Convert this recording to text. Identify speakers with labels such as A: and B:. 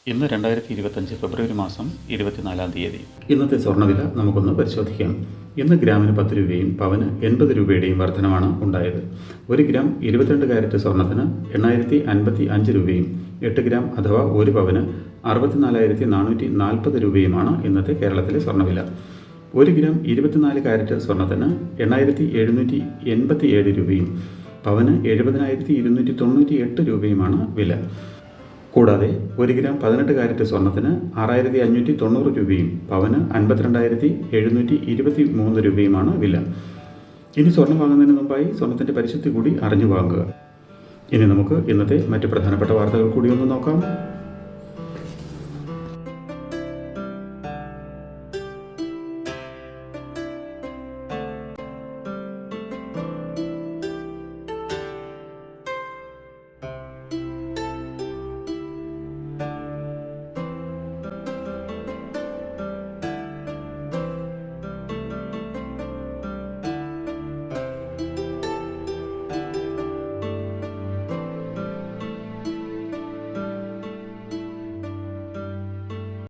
A: ഇന്ന് 2025 ഫെബ്രുവരി മാസം 24-ാം തീയതി. ഇന്നത്തെ സ്വർണ്ണവില നമുക്കൊന്ന് പരിശോധിക്കാം. ഇന്ന് ഗ്രാമിന് 10 രൂപയും പവന് 80 രൂപയുടെയും വർധനമാണ് ഉണ്ടായത്. 1 ഗ്രാം 22 കാരറ്റ് സ്വർണ്ണത്തിന് 8,055 രൂപയും 8 ഗ്രാം അഥവാ 1 പവന് 64,440 രൂപയുമാണ് ഇന്നത്തെ കേരളത്തിലെ സ്വർണ്ണവില. 1 ഗ്രാം 24 കാരറ്റ് സ്വർണ്ണത്തിന് 8,787 രൂപയും പവന് 70,298 രൂപയുമാണ് വില. കൂടാതെ 1 ഗ്രാം 18 കാരറ്റ് സ്വർണ്ണത്തിന് 6,590 രൂപയും പവന് 52,723 രൂപയുമാണ് വില. ഇനി സ്വർണ്ണം വാങ്ങുന്നതിന് മുമ്പായി സ്വർണ്ണത്തിൻ്റെ പരിശുദ്ധി കൂടി അറിഞ്ഞു വാങ്ങുക. ഇനി നമുക്ക് ഇന്നത്തെ മറ്റ് പ്രധാനപ്പെട്ട വാർത്തകൾ കൂടി ഒന്ന് നോക്കാം.